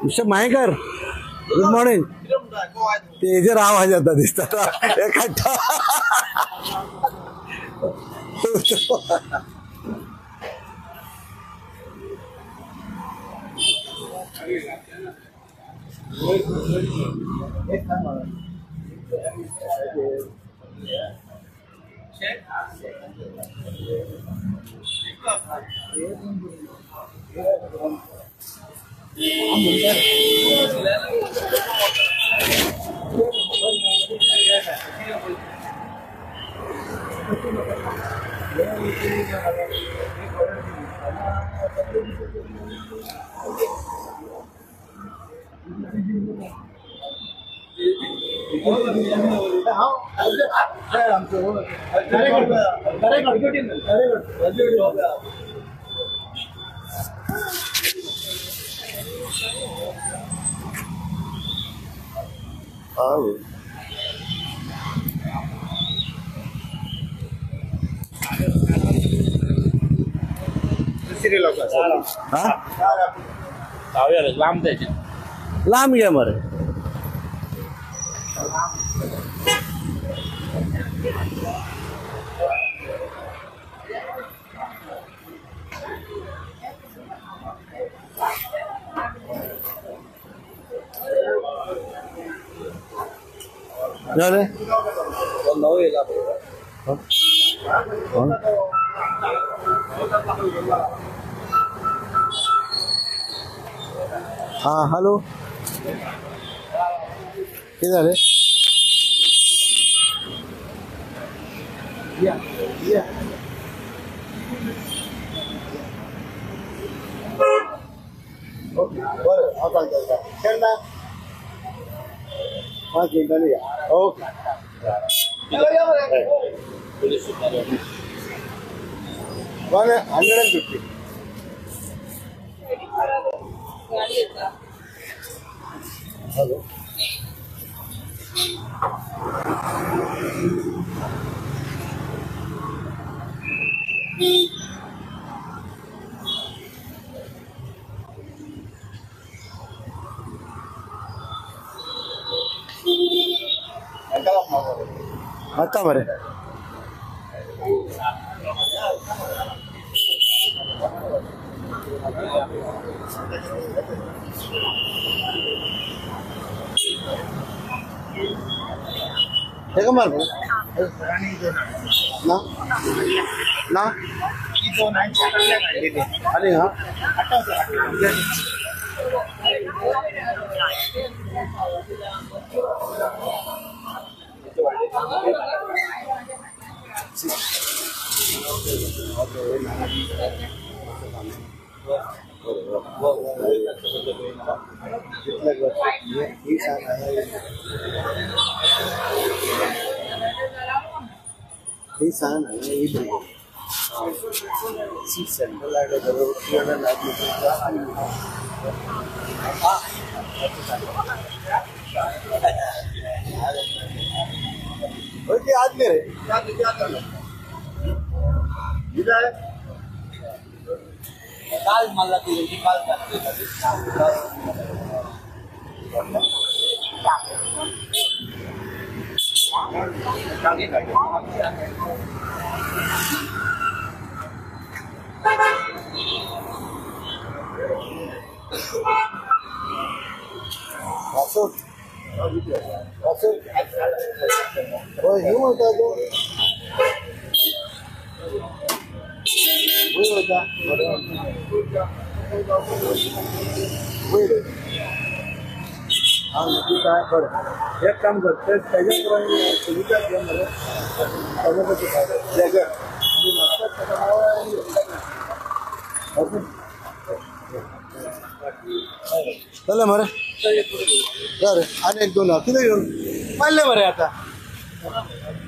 Mister Mayekar, good morning. ते जे आवाज आता दिसतात एखादा लांब घ्या मरे. झाले हाँ हेलो किधर है ओके 150. हेलो आता मरे एक मार ना ना अरे हाँ काल मला तुझी काल एक काम करते चला मरे आणि एक दोन किती घेऊन पाहिले मरे आता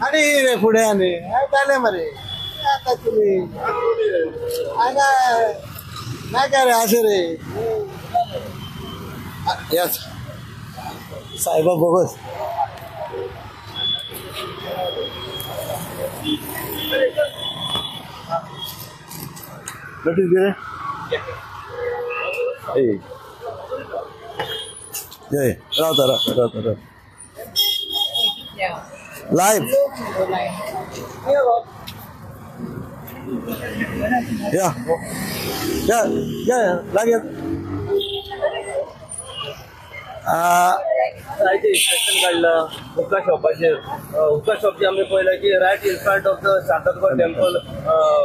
आणि रे पुढे आणि पाहिले मरे आता तुम्ही नाही काय रे असे रे याच साहेबा बघत नोटीस दे रे जय रावता रावता रावता लाईव्ह या या या लागेल इन्स्पेक्शन काढलं हुक्का शॉपाचेर हुक्का शॉपचे आम्ही पळयला की right in front of the Shantadurga temple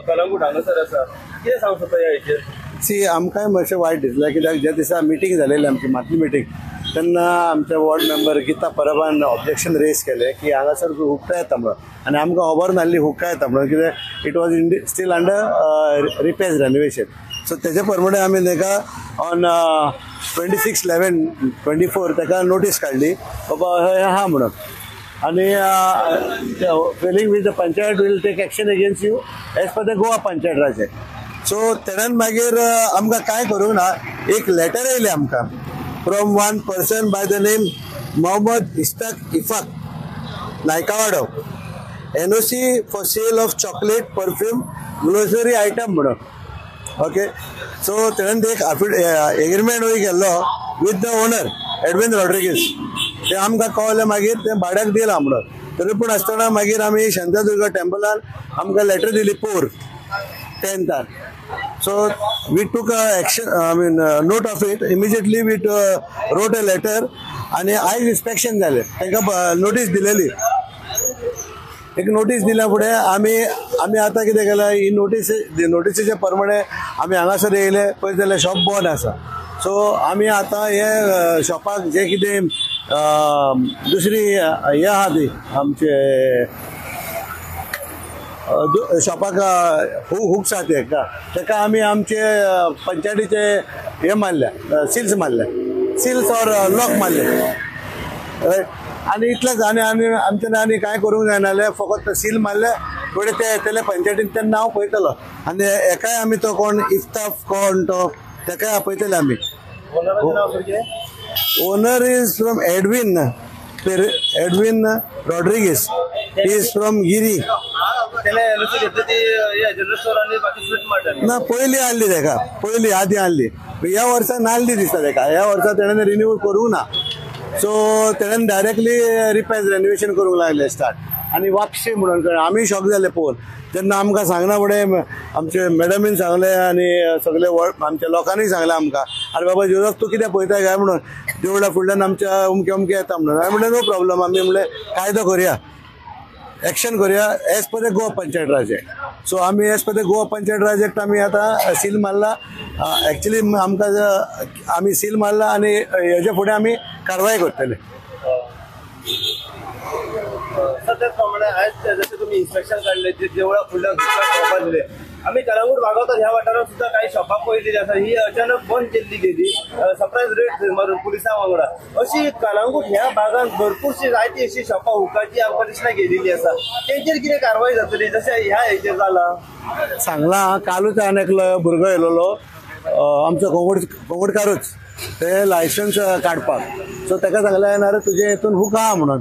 Calangute हांगासर आसा कितें सांगू शकता ह्या हेचेर सी आमकांय मातशें वायट दिसलें कित्याक ज्या दिसा मिटींग जालेली आमची मातली मिटींग तेन्ना आमचे वॉर्ड मेंबर गीता परबान ऑब्जेक्शन रेज केलें की हांगासर हुक्का येता म्हणून आनी आमकां खबर नासली हुक्का येता म्हणून कित्याक it was still under repairs renovation so तेजे प्रमाणे आमी ताका ऑन 26/11/24 ताका नोटीस काडली बाबा हे आहा म्हणून आनी failing with the panchayat will take action against you as per the Goa panchayat Raj so तेणेन मागीर आमकां काय करूंक ना एक लेटर येयलें आमकां from one person by the name Mohammed Ishtaq Ifaq Naikawado NOC for sale of chocolate perfume grocery item म्हणून ओके सो तेणेन एक एग्रीमेंट वय केल्लो with the owner Edwin Rodrigues ते आमकां कळलें मागीर ते भाड्याक दिलां म्हणून तरी पूण आसतना मागीर आमी शांतादुर्गा टेम्पलान आमकां लेटर दिली पोर 10th so we took action note of it immediately we wrote a letter आणि आयज इन्स्पेक्शन जालें तांकां नोटीस दिलेली एक नोटीस दिल्या फुडें आमी आतां कितें केलां ही नोटीसीच्या प्रमाणे आमी हांगासर येयले पळयत जाल्यार शॉप बंद आसा सो आमी आतां हे शॉपाक जे कितें दुसरी हे आहा ती आमचे शॉपाक हुक्स आहा तेका आमी आमचे पंचायतीचे हे मारल्या सील्स ऑर लॉक मारले रायट आनी इतलेंच आनी आमच्यान आनी कांय करूंक जायना फकत सील मारले थोडे ते येतले पंचायतीन तें नांव पळयतलो आनी एकाय आमी तो कोण इफ्ताफ कोण तो तेकाय आपयतले आमी owner is from Edwin Rodrigues he is from Giri ना पयलीं हाडली तेका पयलीं आदी हाडली ह्या वर्सा नासली दिसता तेका ह्या वर्सा तेणें रिन्यू करूंक ना सो तेणेन डायरेक्टली रिपेर्स रेनोवेशन करूंक लागले स्टार्ट आनी वापशी म्हणून कळ्ळें आमी शॉक जाले पळोवन तेन्ना आमकां सांगना फुडें आमचे मॅडमीन सांगलें आनी सगळे आमच्या लोकांनी सांगलें आमकां आरे बाबा जोजफ तूं कितें पळयता काय म्हणून देवळा फुडल्यान आमच्या अमकें येता म्हणून हांवें म्हणलें नो प्रॉब्लम आमी म्हणलें कायदो करुया एक्शन करुया as per the Goa panchayat Raj act so आमी as per the Goa panchayat Raj act आमी आतां सील मारला एक्चुअली आमकां आमी सील मारला आनी हेजे फुडें आमी कारवाय करतले त्याच प्रमाणे आज जसे तुम्ही इन्स्पेक्शन काढले जे देवळा फुडल्या शॉपा दिले आम्ही कलंगूट भागात ह्या वाठारात सुद्धा काही शॉपा पळयलेली आसा ही अचानक बंद केल्ली गेली सरप्राईज रेट मारून पुलिसां वांगडा अशी कलंगूट ह्या भागात भरपूरशी जायती अशी शॉपा हुक्काची आमकां दिसना गेलेली आसा तेंचेर कितें कारवाय जातली जशें ह्या हेचेर जाला सांगलां कालूच हांवें एकलो भुरगो येयलोलो आमचो कोंगडकारूच ते लायसन्स काडपाक सो ताका सांगलें ना रे तुजे हितून हुक्का आहा म्हणून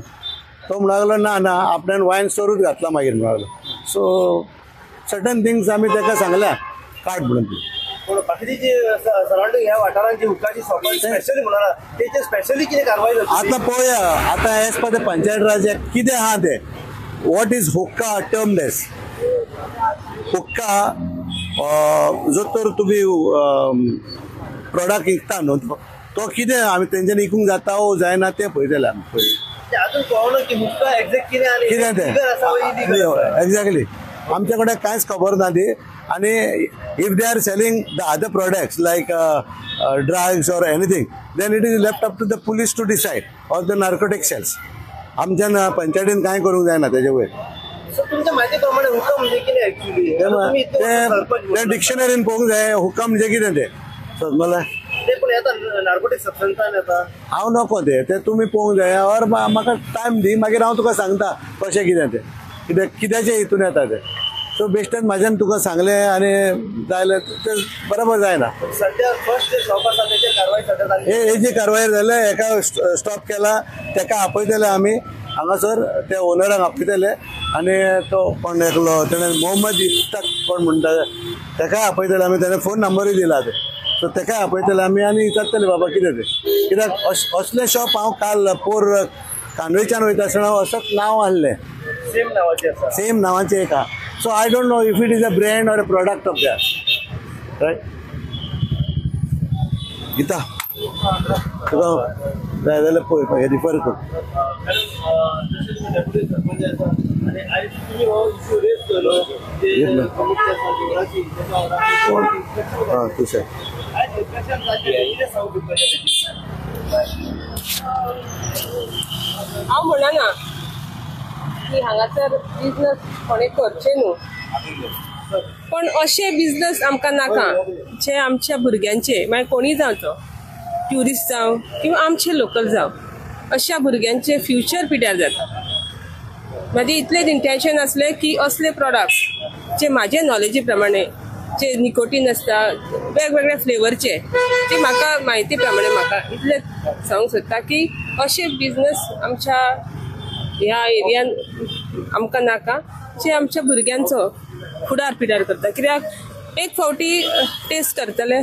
तो म्हणून लागलो ना आपल्यान वायन स्टोरूच घातला मागीर म्हणून सो सर्टन थिंग्स आमी ताका सांगल्या काड म्हणून बाकीची जी सराउंडिंग ह्या वाठारांची हुक्काची शॉपां स्पेशली म्हणा तेचे स्पेशली कितें कारवाय जातली आतां पळोवया आतां age per the panchayat Raj act कितें आहा तें वॉट इज हुक्का टर्मलेस हुक्का जो तर तुमी प्रोडक्ट विकता न्हू तो कितें आमी तेंच्यांनी विकूंक जाता वो जायना तें पळयतले आमी पयलीं अजून कळना की हुक्का एक्झॅक्ट कितें तें एक्झॅक्टली आमचे कडेन कांयच खबर ना ती आनी if they are selling the other products like drugs or anything then it is left up to the police to decide or the narcotic sales आमच्यान पंचायतीन कांय करूंक जायना तेजे वयर तुमच्या माहिती प्रमाणे हुक्का म्हणजे कितें एक्चुअली ते डिक्शनरीन पळोवंक जाय हुक्का म्हणजे कितें तें मला ते पण येता नार्कोटिक सबस्टन्सान येता हांव नको ते तुमी पळोवंक जाय और म्हाका टायम दी मागीर हांव तुका सांगता कशें कितें तें कित्याचे हितून येता तें सो बेश्टेन म्हाज्यान तुका सांगलें आनी जालें तें बरोबर जायना सद्या फर्स्ट जे शॉप आसा तेचेर कारवाय सद्या हेजी कारवाय जाले एका स्टॉप केला तेका आपयतले आमी हांगासर ते ओनराक आपयतले आनी तो कोण एकलो तेणें मोहम्मद इफ्ताक कोण म्हणटा तेका आपयतले आमी तेणें फोन नंबरूय दिला ते सो तेका आपयतले आमी आनी करतले बाबा कितें तें कित्याक असले शॉप हांव काल पोर कांदोळच्यान वयता आसतना असोच नांव आहलें सेम नावाचे आसा. सेम नांवाचें एक आहा so I don't know if it is a brand or a product of that right Geeta तुका जाय जाल्यार पळय रिफर कर जसे तुम्ही डेप्युटी सरपंच आसा आणि आयज तुम्ही हो इश्यू रेज केलो ते कमिटी आसा देवळाची त्याच्या वांगडा हां तुशें आयज इन्स्पेक्शन जातलें कितें सांगूंक हांव म्हणना की हांगासर बिजनस कोणें करचें न्हू पण अशे बिजनस आमकां नाका जे आमच्या भुरग्यांचे मागीर कोणीय जावं तो ट्युरिस्ट जावं किंवा आमचे लोकल जावं अशा भुरग्यांचे फ्युचर पिड्यार जाता. म्हाजें इतलेंच इंटेंशन आसलें की असले प्रोडक्ट जे म्हाजे नॉलेजी प्रमाणे जे निकोटीन आसता वेगवेगळ्या फ्लेवरचे ते म्हाका म्हायती प्रमाणे म्हाका इतलें सांगूंक सोदता की अशे बिजनस आमच्या ह्या एरियान आमकां नाका जे आमच्या भुरग्यांचो फुडार पिडार करता कित्याक एक फावटी टेस्ट करतले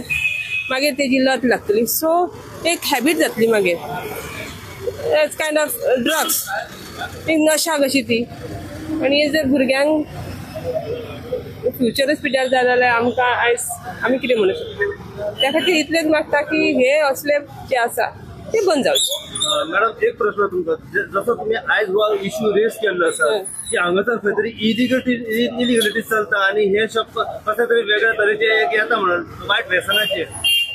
मागीर तेजी लत लागतली सो एक हॅबीट जातली मागीर इट्स कायंड ऑफ ड्रग्स एक नशा कशी ती आनी जर भुरग्यांक फ्युचरच पिड्यार जाय जाल्यार आमकां आयज आमी कितें म्हणूं शकता त्या खातीर इतलेंच मागता की हे असले जे आसा ते बंद जावचे. मॅडम एक प्रश्न तुमकां जसो तुम्ही आयज हो इश्यू रेज केल्लो आसा की हांगासर खंय तरी इलिगलिटी चलता आणि हे शॉप कशा तरी वेगळ्या तरेचे एक येता म्हणून वायट व्यसनाचे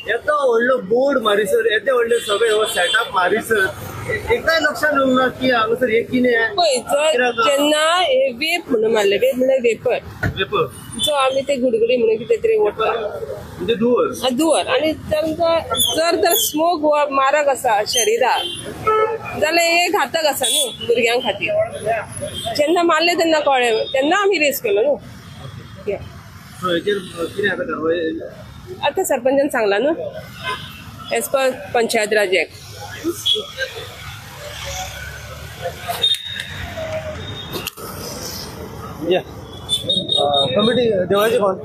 येतो व्हडलो बोर्ड मारिसर येते व्हडले सगळे हो सेटअप मारिसर एकदाय लक्षात येवंक ना की हांगासर हे कितें पळय जर जेन्ना हे वेप म्हणून मारले वेप म्हणल्यार वेपर जो आमी ते गुडगुडी म्हणून कितें तरी वता म्हणजे धुवर आणि जर तर स्मोक हो मारक आसा शरिराक जाल्यार हे घातक आसा न्हू भुरग्यां खातीर जेन्ना मारले तेन्ना कळ्ळें तेन्ना आमी रेस केलो न्हू हेचेर कितें आतां कारवाय आतां सरपंचान सांगला न्हू as per panchayat Raj act. Committee देवळाची कोण